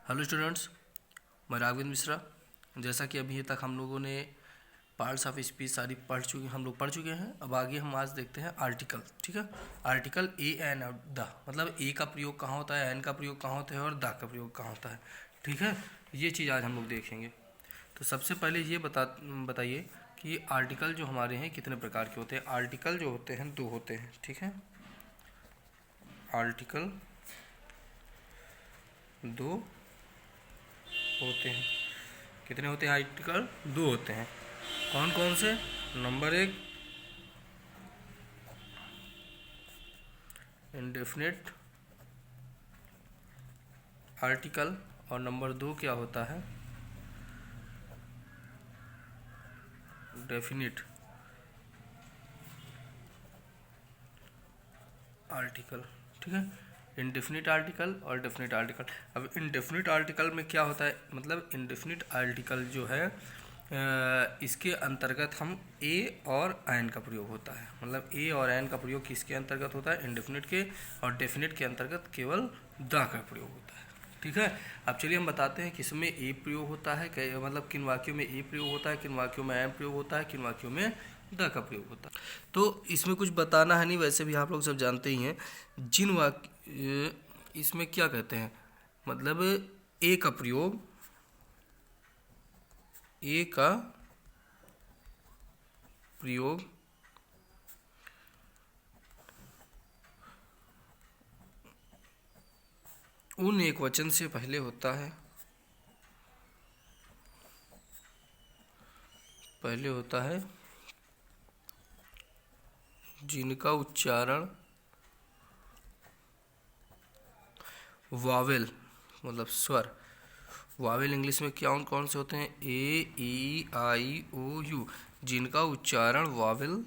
Hello students, मैं राघवेंद्र मिश्रा। जैसा कि अभी तक हम लोगों ने पार्ट्स ऑफ स्पीच सारी पढ़ चुके हैं। अब आगे हम आज देखते हैं आर्टिकल। ठीक है, आर्टिकल ए एन और द, मतलब ए का प्रयोग कहाँ होता है, एन का प्रयोग कहाँ होता है और द का प्रयोग कहाँ होता है। ठीक है, ये चीज़ आज हम लोग देखेंगे। तो सबसे पहले ये बताइए कि आर्टिकल जो हमारे हैं कितने प्रकार के होते हैं। आर्टिकल जो होते हैं दो होते हैं। ठीक है, आर्टिकल दो होते हैं। कितने होते हैं आर्टिकल? दो होते हैं। कौन कौन से? नंबर एक, इंडेफिनिट आर्टिकल, और नंबर दो क्या होता है? Definite article. ठीक है, इंडेफिनिट आर्टिकल और डेफिनिट आर्टिकल। अब इंडेफिनिट आर्टिकल में क्या होता है, मतलब इंडेफिनिट आर्टिकल जो है इसके अंतर्गत हम ए और एन का प्रयोग होता है। मतलब ए और एन का प्रयोग किसके अंतर्गत होता है? इंडेफिनिट के। और डेफिनिट के अंतर्गत केवल द का प्रयोग होता है। ठीक है, अब चलिए हम बताते हैं किसमें ए प्रयोग होता है, मतलब किन वाक्यों में ए प्रयोग होता है, किन वाक्यों में एन प्रयोग होता है, किन वाक्यों में द का प्रयोग होता है। तो इसमें कुछ बताना है नहीं, वैसे भी आप लोग सब जानते ही हैं। जिन वाक्य इसमें क्या कहते हैं, मतलब ए का प्रयोग, ए का प्रयोग उन एक वचन से पहले होता है, जिनका उच्चारण वावेल, मतलब स्वर। वावेल इंग्लिश में क्या कौन से होते हैं? ए, ई, आई, ओ, यू। जिनका उच्चारण वावेल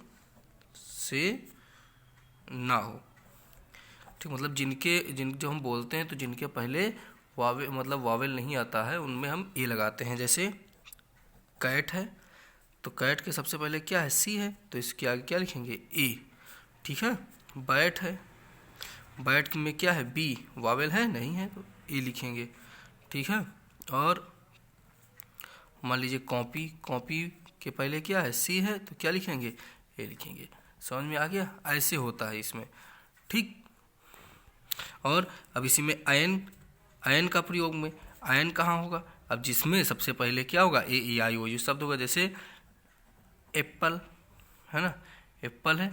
से ना हो। ठीक, मतलब जिन जो हम बोलते हैं तो जिनके पहले वावेल, मतलब वावेल नहीं आता है, उनमें हम ए लगाते हैं। जैसे कैट है तो कैट के सबसे पहले क्या है? सी है, तो इसके आगे क्या लिखेंगे? ए। ठीक है, बैट है, बैट में क्या है? बी, वावेल है नहीं है तो ए लिखेंगे। ठीक है, और मान लीजिए कॉपी, कॉपी के पहले क्या है? सी है तो क्या लिखेंगे? ए लिखेंगे। समझ में आ गया? ऐसे होता है इसमें। ठीक, और अब इसी में आयन, आयन का प्रयोग में आयन कहाँ होगा? अब जिसमें सबसे पहले क्या होगा? ए, ई, आई, ओ, यू शब्द होगा। जैसे एप्पल है ना, एप्पल है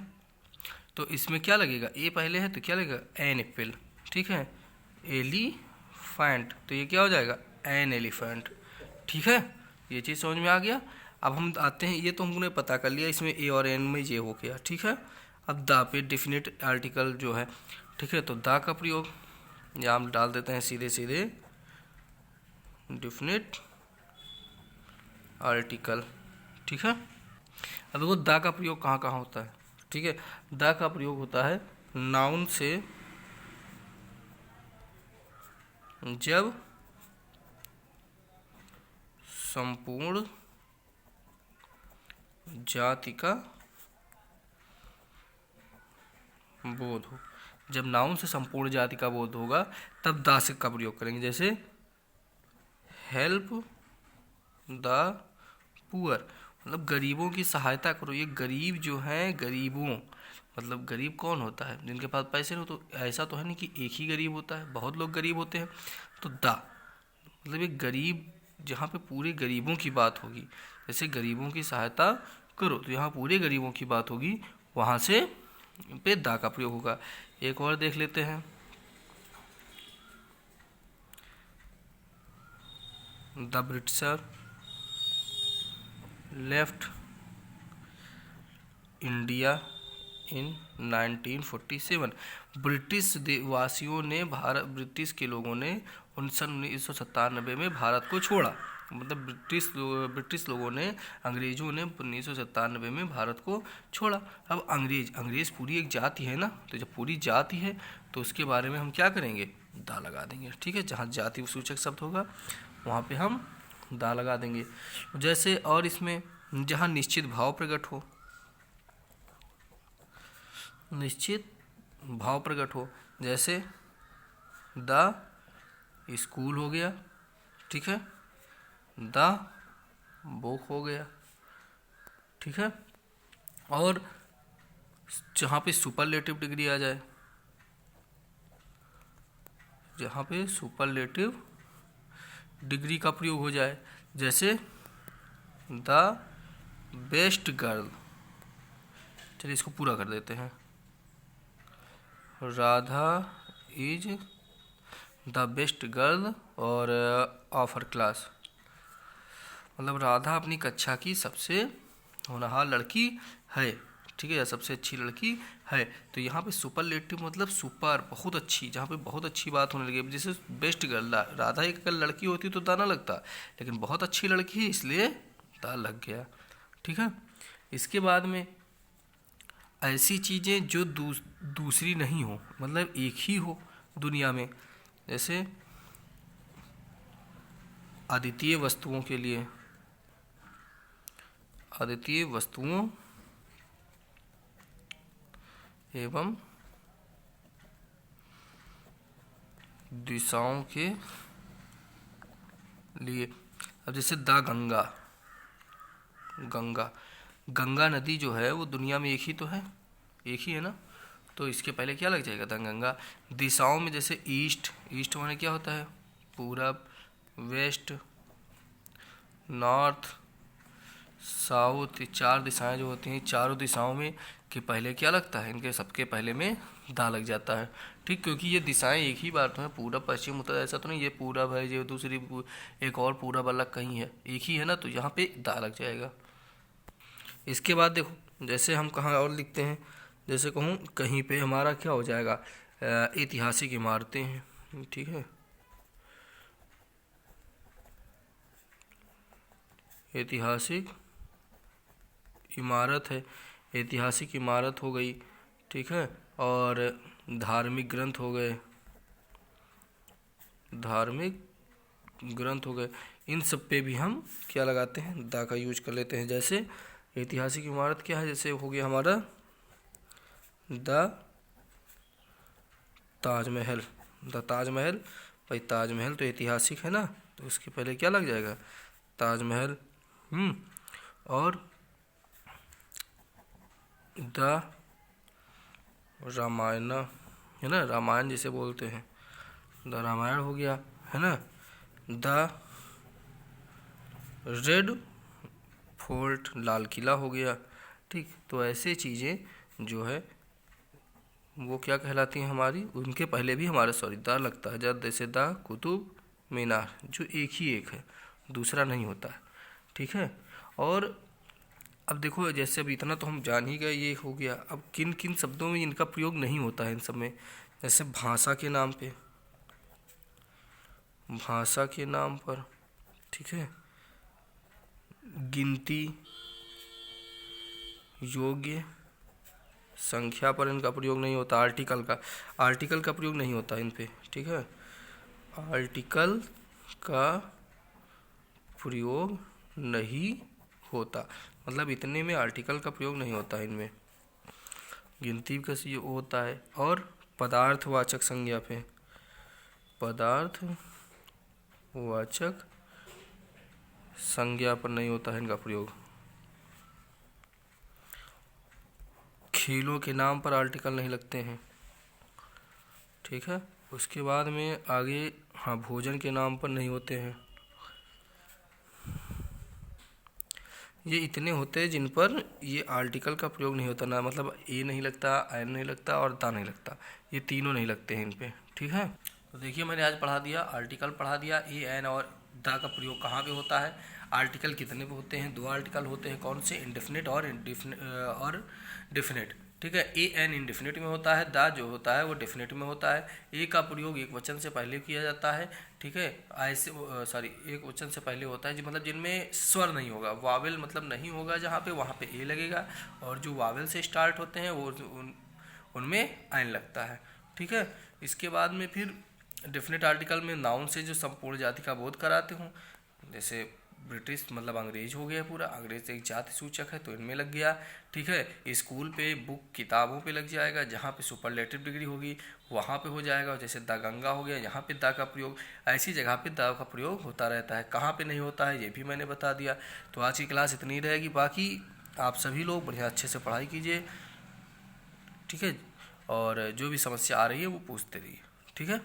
तो इसमें क्या लगेगा? ए पहले है तो क्या लगेगा? An apple. ठीक है, एलिफेंट तो ये क्या हो जाएगा? An elephant. ठीक है, ये चीज़ समझ में आ गया। अब हम आते हैं, ये तो हमने पता कर लिया इसमें ए और एन में ये हो गया। ठीक है, अब द पे डेफिनेट आर्टिकल जो है। ठीक है, तो द का प्रयोग या हम डाल देते हैं सीधे सीधे डेफिनेट आर्टिकल। ठीक है, अब देखो द का प्रयोग कहाँ कहाँ होता है। ठीक है, द का प्रयोग होता है नाउन से जब संपूर्ण जाति का बोध हो। जब नाउन से संपूर्ण जाति का बोध होगा तब द से का प्रयोग करेंगे। जैसे हेल्प द पुअर, मतलब गरीबों की सहायता करो। ये गरीब जो है, गरीबों मतलब गरीब कौन होता है? जिनके पास पैसे हो। तो ऐसा तो है नहीं कि एक ही गरीब होता है, बहुत लोग गरीब होते हैं। तो द मतलब ये गरीब, जहाँ पे पूरे गरीबों की बात होगी, जैसे गरीबों की सहायता करो तो यहाँ पूरे गरीबों की बात होगी, वहाँ से पे द का प्रयोग होगा। एक और देख लेते हैं, the britisher left India in 1947। British वासियों ने ब्रिटिश के लोगों ने सन 1997 में भारत को छोड़ा। मतलब ब्रिटिश लोगों ने, अंग्रेजों ने 1997 में भारत को छोड़ा। अब अंग्रेज पूरी एक जाति है ना, तो जब पूरी जाति है तो उसके बारे में हम क्या करेंगे? दा लगा देंगे। ठीक है, जहाँ जाति सूचक शब्द होगा वहाँ पे हम दा लगा देंगे। जैसे और इसमें जहाँ निश्चित भाव प्रकट हो, निश्चित भाव प्रकट हो, जैसे द स्कूल हो गया, ठीक है, द बुक हो गया। ठीक है, और जहाँ पे सुपरलेटिव डिग्री आ जाए, जहाँ पे सुपरलेटिव डिग्री का प्रयोग हो जाए, जैसे द बेस्ट गर्ल। चलिए इसको पूरा कर देते हैं। Radha is the best girl और ऑफ हर क्लास, मतलब राधा अपनी कक्षा की सबसे होनहार लड़की है। ठीक है, या सबसे अच्छी लड़की है। तो यहाँ पे सुपरलेटिव मतलब सुपर, बहुत अच्छी, जहाँ पे बहुत अच्छी बात होने लगी। जैसे बेस्ट गर्ल, राधा एक अगर लड़की होती तो दा ना लगता, लेकिन बहुत अच्छी लड़की है इसलिए दा लग गया। ठीक है, इसके बाद में ऐसी चीज़ें जो दूसरी नहीं हो, मतलब एक ही हो दुनिया में, जैसे अद्वितीय वस्तुओं के लिए, अद्वितीय वस्तुओं एवं दिशाओं के लिए। अब जैसे द गंगा, गंगा, गंगा नदी जो है वो दुनिया में एक ही तो है, एक ही है ना, तो इसके पहले क्या लग जाएगा, द गंगा। दिशाओं में जैसे ईस्ट, ईस्ट माने क्या होता है, पूरब, वेस्ट, नॉर्थ, साउथ, चार दिशाएं जो होती हैं, चारों दिशाओं में के पहले क्या लगता है, इनके सबके पहले में दा लग जाता है। ठीक, क्योंकि ये दिशाएं एक ही बात है, पूरब पश्चिम उत्तर ऐसा तो नहीं, ये पूरब है, ये दूसरी एक और पूरब अलग कहीं है, एक ही है ना, तो यहाँ पे दा लग जाएगा। इसके बाद देखो, जैसे हम कहाँ और लिखते हैं, जैसे कहूँ कहीं पे हमारा क्या हो जाएगा, ऐतिहासिक इमारतें हैं। ठीक है, ऐतिहासिक इमारत है, ऐतिहासिक इमारत हो गई। ठीक है, और धार्मिक ग्रंथ हो गए, धार्मिक ग्रंथ हो गए, इन सब पे भी हम क्या लगाते हैं, दा का यूज कर लेते हैं। जैसे ऐतिहासिक इमारत क्या है, जैसे हो गया हमारा द ताजमहल, द ताजमहल। भाई ताजमहल तो ऐतिहासिक है ना, तो उसके पहले क्या लग जाएगा, ताजमहल। और द रामायण है ना, रामायण जिसे बोलते हैं, द रामायण हो गया, है ना। The red fort, Lal Qila हो गया। ठीक, तो ऐसे चीज़ें जो है वो क्या कहलाती हैं हमारी, उनके पहले भी हमारा द लगता है। जैसे द कुतुब मीनार, जो एक ही एक है, दूसरा नहीं होता है। ठीक है, और अब देखो, जैसे अब इतना तो हम जान ही गए, ये हो गया। अब किन किन शब्दों में इनका प्रयोग नहीं होता है इन सब में, जैसे भाषा के नाम पे, भाषा के नाम पर। ठीक है, गिनती, योग्य, संख्या पर इनका प्रयोग नहीं होता। आर्टिकल का प्रयोग नहीं होता इन पे। ठीक है, आर्टिकल का प्रयोग नहीं होता, मतलब इतने में आर्टिकल का प्रयोग नहीं होता इनमें। गिनती का ये होता है। और पदार्थवाचक संज्ञा पे, पदार्थवाचक संज्ञा पर नहीं होता है इनका प्रयोग। खेलों के नाम पर आर्टिकल नहीं लगते हैं। ठीक है, उसके बाद में आगे, हाँ, भोजन के नाम पर नहीं होते हैं। ये इतने होते हैं जिन पर ये आर्टिकल का प्रयोग नहीं होता ना, मतलब ए नहीं लगता, एन नहीं लगता और दा नहीं लगता, ये तीनों नहीं लगते हैं इन पे। ठीक है, तो देखिए मैंने आज पढ़ा दिया, आर्टिकल पढ़ा दिया, ए एन और दा का प्रयोग कहाँ पे होता है। आर्टिकल कितने पे होते हैं, 2 आर्टिकल होते हैं, कौन से, इंडेफिनिट और डेफिनेट। ठीक है, ए एन इंडेफिनिट में होता है, दा जो होता है वो डेफिनेट में होता है। ए का प्रयोग एक वचन से पहले किया जाता है। ठीक है, ऐसे एक वचन से पहले होता है, मतलब जिनमें स्वर नहीं होगा, वावेल मतलब नहीं होगा जहाँ पे, वहाँ पे ए लगेगा, और जो वावेल से स्टार्ट होते हैं वो उनमें एन लगता है। ठीक है, इसके बाद में फिर डेफिनेट आर्टिकल में नाउन से जो संपूर्ण जाति का बोध कराते हूँ, जैसे ब्रिटिश मतलब अंग्रेज हो गया पूरा, अंग्रेज एक जाति सूचक है तो इनमें लग गया। ठीक है, स्कूल पे बुक किताबों पे लग जाएगा, जहाँ पे सुपरलेटिव डिग्री होगी वहाँ पे हो जाएगा। जैसे द गंगा हो गया, यहाँ पे द का प्रयोग, ऐसी जगह पे द का प्रयोग होता रहता है। कहाँ पे नहीं होता है ये भी मैंने बता दिया। तो आज की क्लास इतनी रहेगी, बाकी आप सभी लोग बढ़िया अच्छे से पढ़ाई कीजिए। ठीक है, और जो भी समस्या आ रही है वो पूछते रहिए। ठीक है।